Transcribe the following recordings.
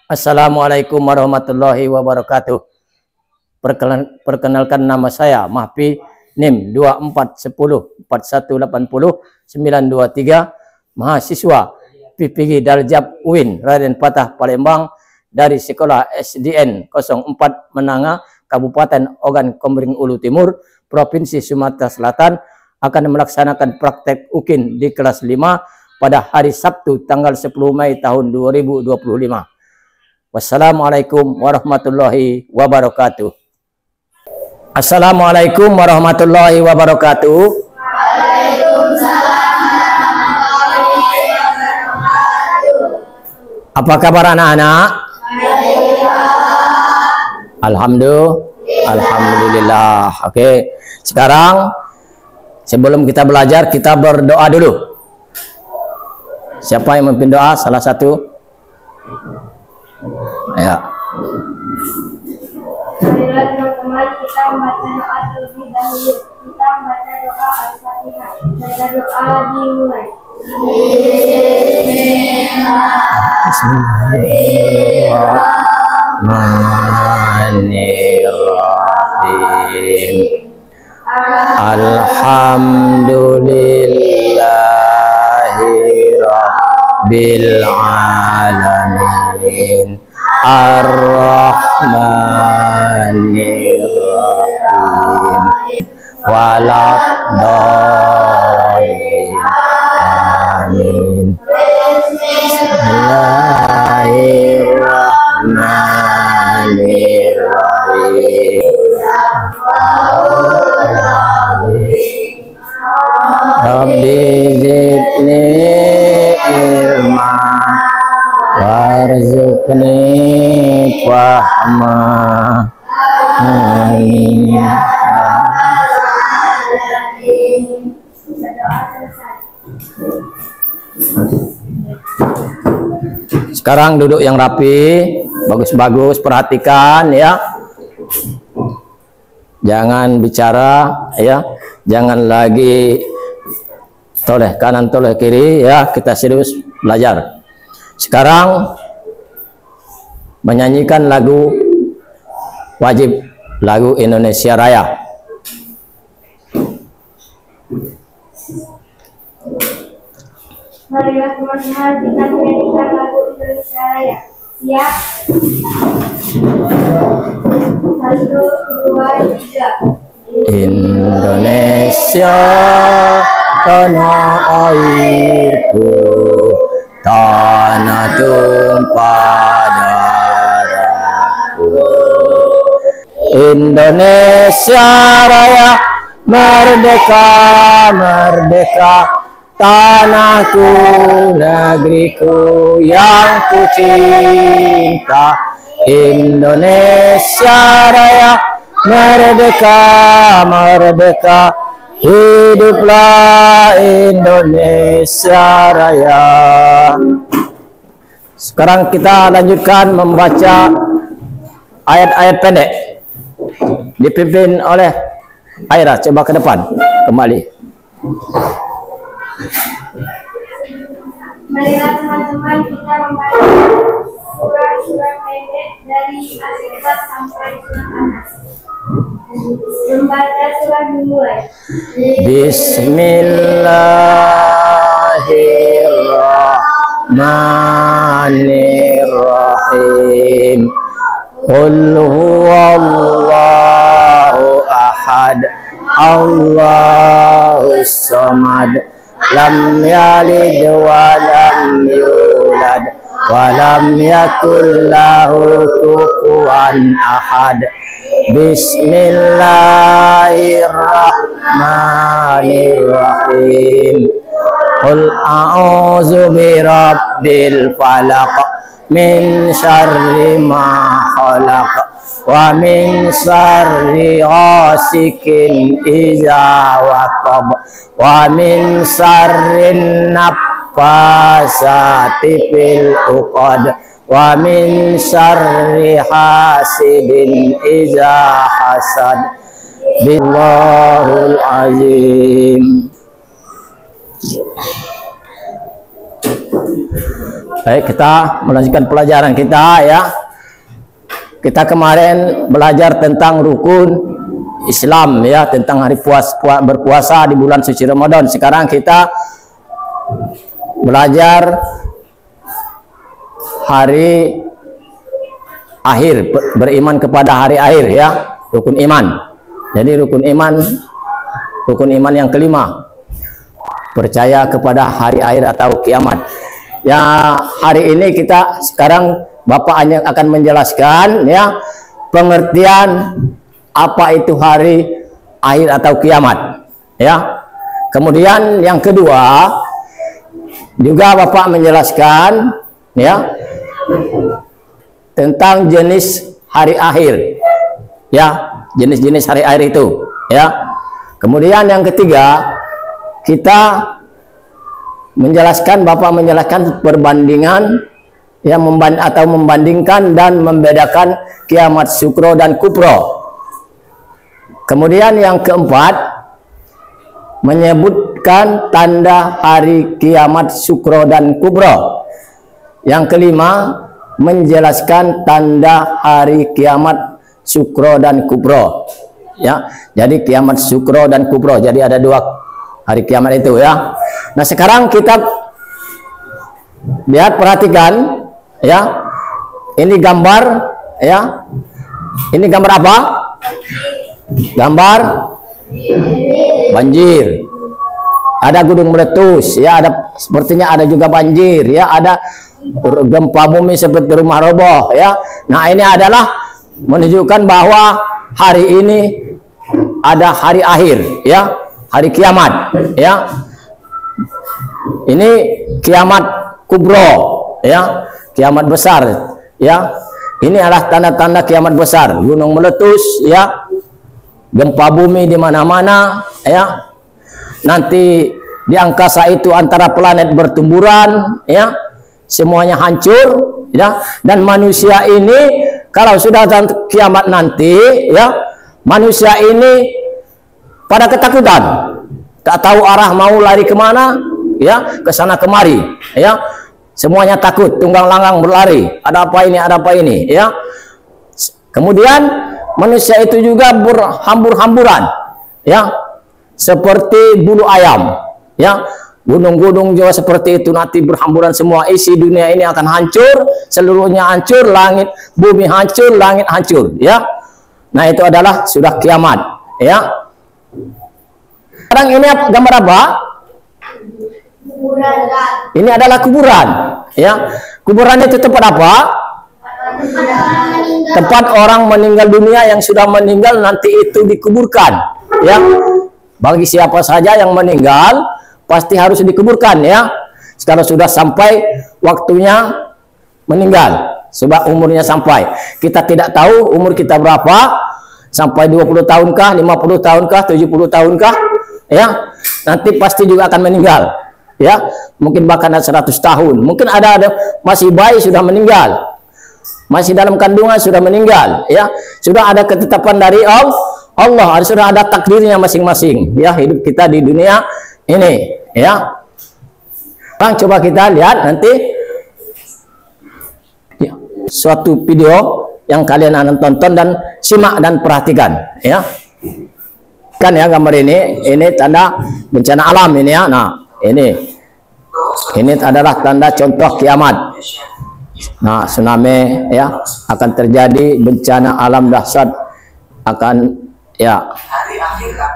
Assalamualaikum warahmatullahi wabarakatuh. Perkenalkan nama saya Mahfi, NIM 24104180 923, mahasiswa PPG Daljab UIN Raden Patah Palembang dari Sekolah SDN 04 Menanga, Kabupaten Ogan Komering Ulu Timur, Provinsi Sumatera Selatan, akan melaksanakan praktek UKIN di kelas 5 pada hari Sabtu tanggal 10 Mei tahun 2025. Wassalamualaikum warahmatullahi wabarakatuh. Assalamualaikum warahmatullahi wabarakatuh. Waalaikumsalam warahmatullahi wabarakatuh. Apa kabar anak-anak? Alhamdulillah. Oke. Sekarang sebelum kita belajar, kita berdoa dulu. Siapa yang memimpin doa? Salah satu. Ya. Marilah teman-teman kita membaca doa terlebih dahulu. Kita membaca doa Al-Fatihah. Baca doa dimulai. Bismillahirrahmanirrahim. Alhamdulillahi rabbil alamin. Ar-Rahmanir-Rahim. Waladhdallin. Amin. Bismillahirrahmanirrahim. Rabbi zidni ilma warzuqni fahma. Amin. Sekarang duduk yang rapi, bagus-bagus, perhatikan ya. Jangan bicara ya, jangan lagi toleh kanan toleh kiri ya, kita serius belajar. Sekarang menyanyikan lagu wajib, lagu Indonesia Raya. Marilah teman-teman kita menyanyikan lagu Indonesia Raya. Siap? 1, 2, 3. Indonesia tanah airku, tanah tumpah darahku. Indonesia Raya, merdeka, merdeka, tanahku, negeriku yang ku cinta. Indonesia Raya, merdeka, merdeka, hiduplah Indonesia Raya. Sekarang kita lanjutkan membaca ayat-ayat pendek, dipimpin oleh Aira. Coba ke depan, kembali. Marilah teman-teman kita membaca surah-surah pendek dari Al-Baqarah sampai surah An-Nas. Membaca surah dimulai. Bismillahirrahmanirrahim. Qul huwallahu ahad, Allahus samad, lam yalid wa lam yulad wa lam yakul lahu kufuwan ahad. Bismillahirrahmanirrahim. Qul a'udzu birabbil falaq min syarri ma khalaq wa min syarri ghasikin idza waqab wa min syarri naffasati fil uqad wa min syarri hasidin idza hasad. Billahul azim. Baik, kita melanjutkan pelajaran kita ya. Kita kemarin belajar tentang rukun Islam ya, tentang hari berpuasa di bulan suci Ramadan. Sekarang kita belajar hari akhir, beriman kepada hari akhir ya, rukun iman. Jadi rukun iman yang kelima, percaya kepada hari akhir atau kiamat. Ya, hari ini kita sekarang Bapak hanya akan menjelaskan ya pengertian apa itu hari akhir atau kiamat ya. Kemudian yang kedua juga Bapak menjelaskan ya tentang jenis hari akhir ya, jenis-jenis hari akhir itu ya. Kemudian yang ketiga kita Bapak menjelaskan perbandingan yang membandingkan dan membedakan kiamat sukro dan kubro. Kemudian yang keempat menyebutkan tanda hari kiamat sukro dan kubro. Yang kelima menjelaskan tanda hari kiamat sukro dan kubro ya. Jadi kiamat sukro dan kubro, jadi ada dua hari kiamat itu ya. Nah, sekarang kita lihat, perhatikan ya. Ini gambar ya. Ini gambar apa? Gambar banjir. Ada gunung meletus ya, ada sepertinya ada juga banjir ya, ada gempa bumi seperti rumah roboh ya. Nah, ini adalah menunjukkan bahwa hari ini ada hari akhir ya, hari kiamat ya. Ini kiamat kubro ya, kiamat besar ya. Ini adalah tanda-tanda kiamat besar, gunung meletus ya, gempa bumi di mana-mana ya. Nanti di angkasa itu antara planet bertumburan ya, semuanya hancur ya. Dan manusia ini kalau sudah kiamat nanti ya, manusia ini pada ketakutan, tak tahu arah mau lari kemana ya, ke sana kemari ya, semuanya takut, tunggang langgang berlari, ada apa ini ya. Kemudian manusia itu juga berhambur-hamburan ya, seperti bulu ayam ya. Gunung-gunung juga seperti itu, nanti berhamburan semua. Isi dunia ini akan hancur, seluruhnya hancur, langit bumi hancur, langit hancur ya. Nah, itu adalah sudah kiamat ya. Sekarang ini gambar apa? Kuburan. Ini adalah kuburan ya. Kuburan itu tempat apa? Tempat orang meninggal dunia, yang sudah meninggal nanti itu dikuburkan ya. Bagi siapa saja yang meninggal pasti harus dikuburkan ya. Kalau sudah sampai waktunya meninggal, sebab umurnya sampai. Kita tidak tahu umur kita berapa, sampai 20 tahunkah, 50 tahunkah, 70 tahunkah ya. Nanti pasti juga akan meninggal ya. Mungkin bahkan ada 100 tahun, mungkin ada masih bayi sudah meninggal, masih dalam kandungan sudah meninggal ya. Sudah ada ketetapan dari Allah, sudah ada takdirnya masing-masing ya, hidup kita di dunia ini ya. Bang, coba kita lihat nanti ya, suatu video yang kalian akan tonton dan simak dan perhatikan ya. Kan ya gambar ini tanda bencana alam ini ya. Nah, ini adalah tanda contoh kiamat. Nah, tsunami ya, akan terjadi bencana alam dahsyat, akan ya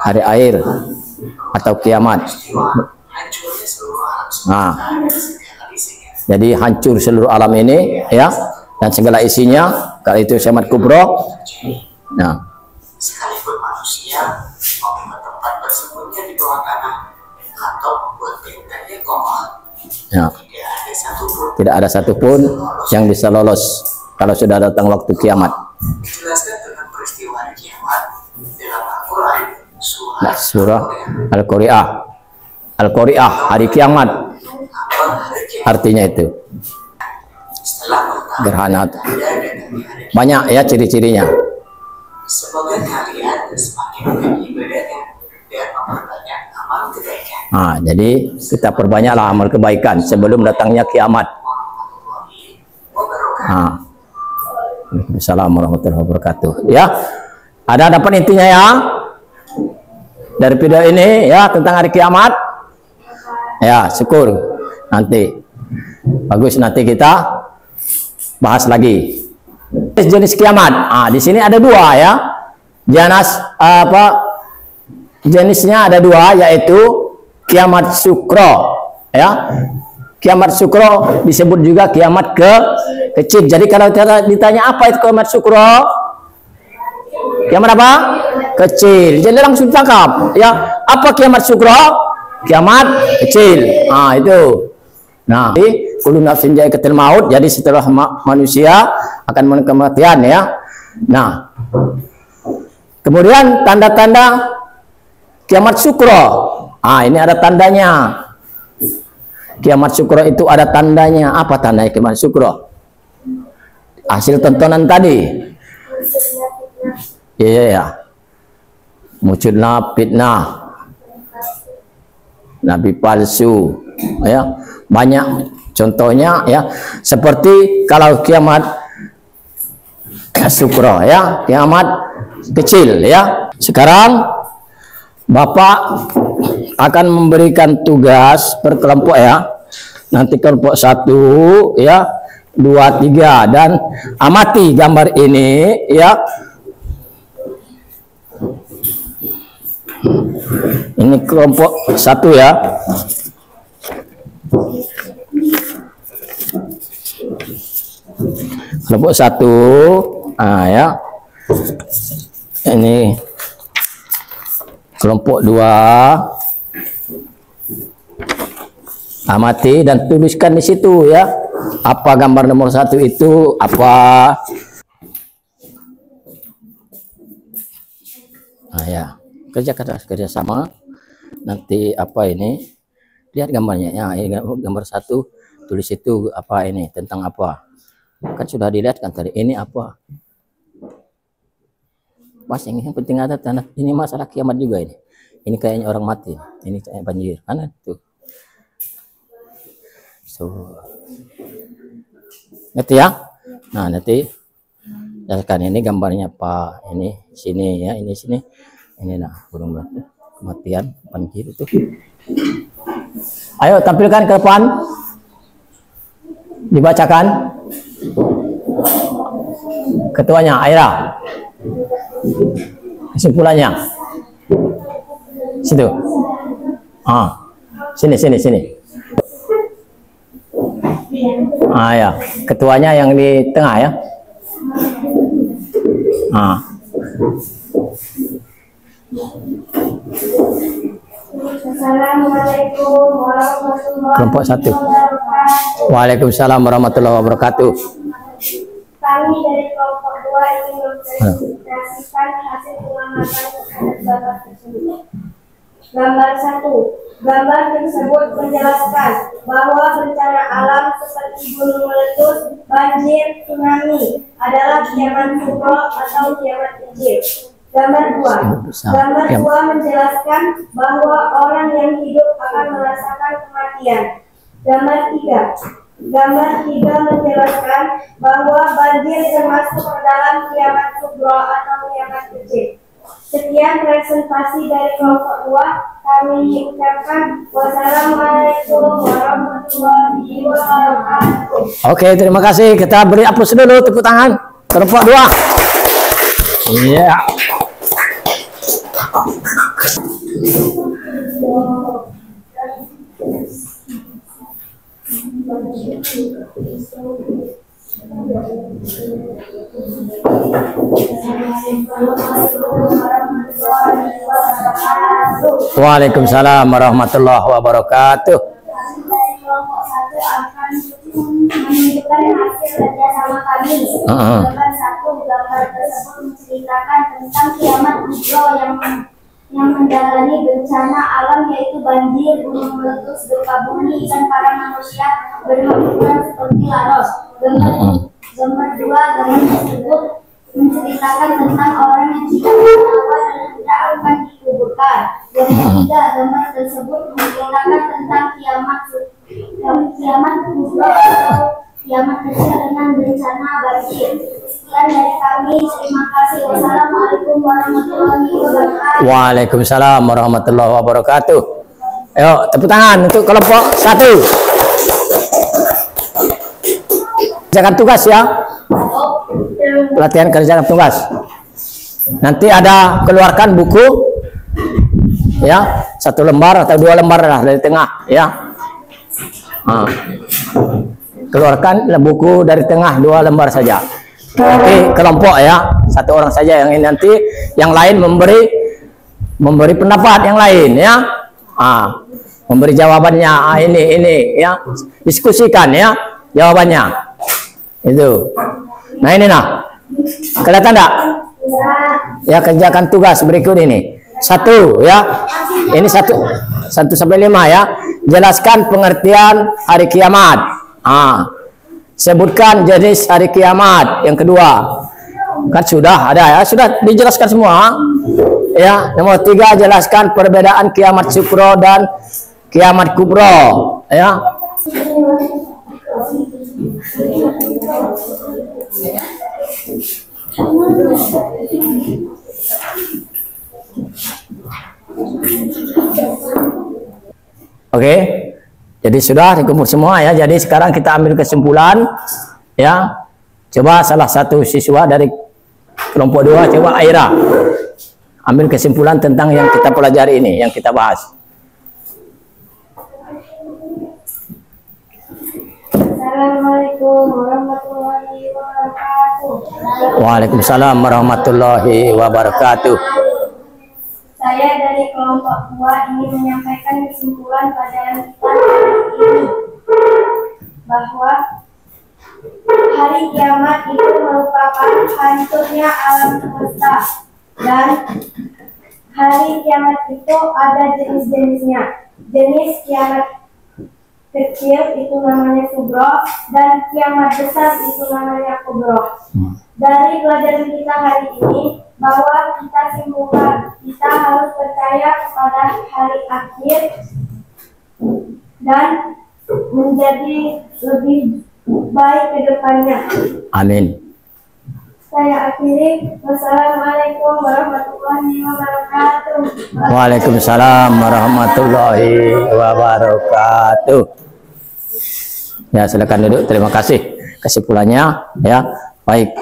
hari akhir atau kiamat. Nah, jadi hancur seluruh alam ini ya, dan segala isinya. Kalau itu kiamat kubro. Nah, sekalipun manusia mau tempat bersembunyi di bawah tanah atau membuat tentanya kokoh, ya, tidak ada satupun yang bisa lolos kalau sudah datang waktu kiamat. Dijelaskan tentang peristiwa kiamat dalam Al-Quran surah Al-Qari'ah, hari kiamat artinya itu gerhana. Banyak ya ciri-cirinya. Semoga kalian semakin mengenal ibadahnya dan memperbanyak amal kebaikan. Nah, jadi kita perbanyaklah amal kebaikan sebelum datangnya kiamat. Waalaikumsalam warahmatullahi wabarakatuh. Ya, ada dapat intinya ya dari video ini ya tentang hari kiamat. Ya, syukur. Nanti bagus, nanti kita bahas lagi jenis kiamat. Di sini ada dua ya. Jenisnya ada dua, yaitu kiamat sukro ya. Kiamat sukro disebut juga kiamat kecil. Jadi kalau ditanya apa itu kiamat sukro, kiamat apa? Kecil. Jadi langsung tangkap ya, apa kiamat sukro? Kiamat kecil. Itu. Nah, kullu nafsin dha'iqatul maut. Jadi setelah manusia akan menemukan kematian ya. Nah, kemudian tanda-tanda kiamat sukro. Ini ada tandanya. Kiamat sukro itu ada tandanya. Apa tandanya kiamat sukro? Hasil tontonan tadi. Iya. Munculnya fitnah, nabi palsu. Ya, banyak contohnya ya. Seperti kalau kiamat sukro ya, kiamat kecil ya. Sekarang Bapak akan memberikan tugas per kelompok ya. Nanti kelompok 1 ya, 2, 3 dan amati gambar ini ya. Ini kelompok 1 ya. Kelompok 1 ya. Ini kelompok 2, amati dan tuliskan di situ ya, apa gambar nomor 1 itu apa. Ya, kerja sama. Nanti apa ini, lihat gambarnya ya, gambar 1, tulis itu apa ini, tentang apa. Kan sudah dilihat kan tadi, ini apa. Mas, yang penting ada tanda ini masalah kiamat juga ini. Ini kayaknya orang mati, ini kayak banjir, kan tuh. Ngerti ya? Nah, nanti jelaskan ini gambarnya Pak, ini sini ya, ini sini. Ini burung kematian banjir itu. Ayo tampilkan ke depan. Dibacakan. Ketuanya Aira. Kesimpulannya situ. Sini. Ya, ketuanya yang di tengah ya. Assalamualaikum warahmatullahi Kelompok 1. wabarakatuh. Waalaikumsalam warahmatullahi wabarakatuh. Kami dari kelompok 2 ingin mempresentasikan hasil pengamatan terhadap gambar tersebut. Gambar 1. Gambar tersebut menjelaskan bahwa bencana alam seperti gunung meletus, banjir, tsunami adalah kiamat sukro atau kiamat kecil. Gambar 2. Gambar 2 menjelaskan bahwa orang yang hidup akan merasakan kematian. Gambar 3. Gambar 3 menjelaskan bahwa banjir termasuk ke dalam kiamat sukro atau kiamat kecil. Sekian presentasi dari kelompok 2. Kami ucapkan wassalamualaikum warahmatullahi wabarakatuh. Oke, terima kasih. Kita beri aplaus dulu, tepuk tangan. Kelompok 2. Iya. Waalaikumsalam warahmatullahi wabarakatuh. Dari kelompok 1 akan menunjukkan hasil kerjasama kami. Gambar 1, gambar tersebut menceritakan tentang kiamat sukro yang menjalani bencana alam yaitu banjir, gunung meletus, gempa bumi, dan para manusia berhamburan seperti laros. Gambar 2, gambar tersebut menceritakan tentang orang yang tidak bernyawa dan tidak akan dikuburkan. Gambar 3, gambar tersebut menceritakan tentang kiamat sukro atau kiamat kecil dengan bencana banjir. Sekian dari kami. Terima kasih. Wassalamualaikum warahmatullahi wabarakatuh. Waalaikumsalam warahmatullahi wabarakatuh. Ayo, tepuk tangan untuk kelompok 1. Kerjakan tugas ya. Pelatihan kerjakan tugas. Nanti ada keluarkan buku ya, 1 lembar atau 2 lembar lah dari tengah ya. Keluarkan buku dari tengah 2 lembar saja. Nanti kelompok ya, 1 orang saja yang ini, nanti yang lain memberi pendapat yang lain ya. Memberi jawabannya ini ya, diskusikan ya jawabannya itu. Nah ini nah, kelihatan enggak? Ya, kerjakan tugas berikut ini. 1 ya, ini 1 sampai 5 ya. Jelaskan pengertian hari kiamat. Sebutkan jenis hari kiamat. Yang kedua, kan sudah ada ya, sudah dijelaskan semua ya. Nomor 3, jelaskan perbedaan kiamat sukro dan kiamat kubro ya. Oke, jadi sudah dikumpul semua ya. Jadi sekarang kita ambil kesimpulan ya. Coba salah satu siswa dari kelompok 2, coba Aira ambil kesimpulan tentang yang kita pelajari ini, yang kita bahas. Assalamualaikum warahmatullahi wabarakatuh. Waalaikumsalam warahmatullahi wabarakatuh. Saya dari kelompok 2 ingin menyampaikan kesimpulan pelajaran kita hari ini, bahwa hari kiamat itu merupakan hancurnya alam semesta, dan hari kiamat itu ada jenis-jenisnya. Jenis kiamat kecil itu namanya kubro, dan kiamat besar itu namanya kubro. Dari pelajaran kita hari ini, bahwa kita simpulkan kita harus percaya kepada hari akhir dan menjadi lebih baik ke depannya. Amin. Saya akhiri. Wassalamualaikum warahmatullahi wabarakatuh. Waalaikumsalam warahmatullahi wabarakatuh. Ya, silakan duduk. Terima kasih kesimpulannya ya. Baik.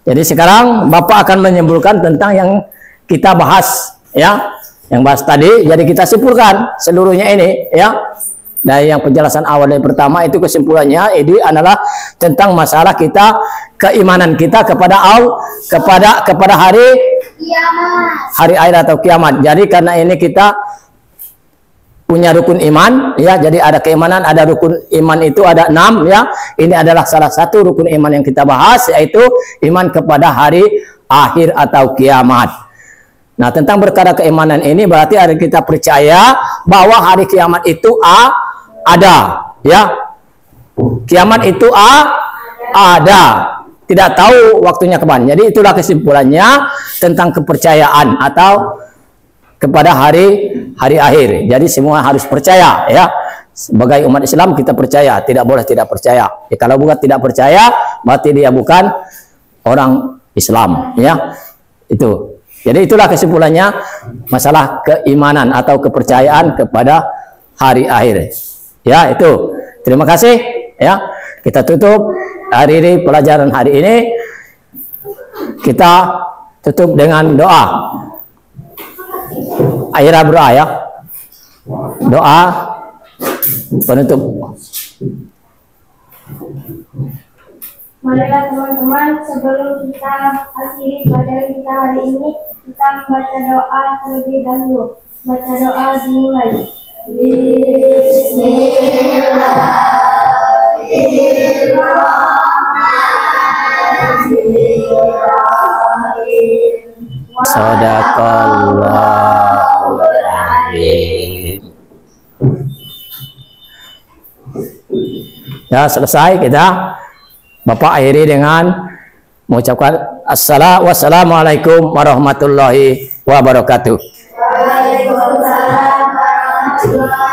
Jadi sekarang Bapak akan menyimpulkan tentang yang kita bahas ya, yang bahas tadi. Jadi kita simpulkan seluruhnya ini ya. Dari yang penjelasan awal yang pertama itu kesimpulannya ini adalah tentang masalah kita, keimanan kita kepada hari akhir atau kiamat. Jadi karena ini kita punya rukun iman ya, jadi ada keimanan, ada rukun iman itu ada 6 ya. Ini adalah salah satu rukun iman yang kita bahas, yaitu iman kepada hari akhir atau kiamat. Nah, tentang perkara keimanan ini berarti ada kita percaya bahwa hari kiamat itu ada ya. Kiamat itu ada, tidak tahu waktunya kapan. Jadi itulah kesimpulannya tentang kepercayaan atau kepada hari akhir. Jadi semua harus percaya ya. Sebagai umat Islam kita percaya, tidak boleh tidak percaya. Ya, kalau bukan tidak percaya, berarti dia bukan orang Islam ya. Itu. Jadi itulah kesimpulannya masalah keimanan atau kepercayaan kepada hari akhir. Ya, itu. Terima kasih ya. Kita tutup hari ini, pelajaran hari ini. Kita tutup dengan doa. Akhirnya berdoa ya. Doa penutup. Marilah teman-teman, sebelum kita akhiri pelajaran kita hari ini, kita membaca doa terlebih dahulu. Baca doa dimulai. Bismillahirrahmanirrahim. Sadaqallahul azim. Ya, selesai kita. Bapak akhiri dengan mengucapkan Wassalamualaikum warahmatullahi wabarakatuh. Waalaikumsalam warahmatullahi wabarakatuh.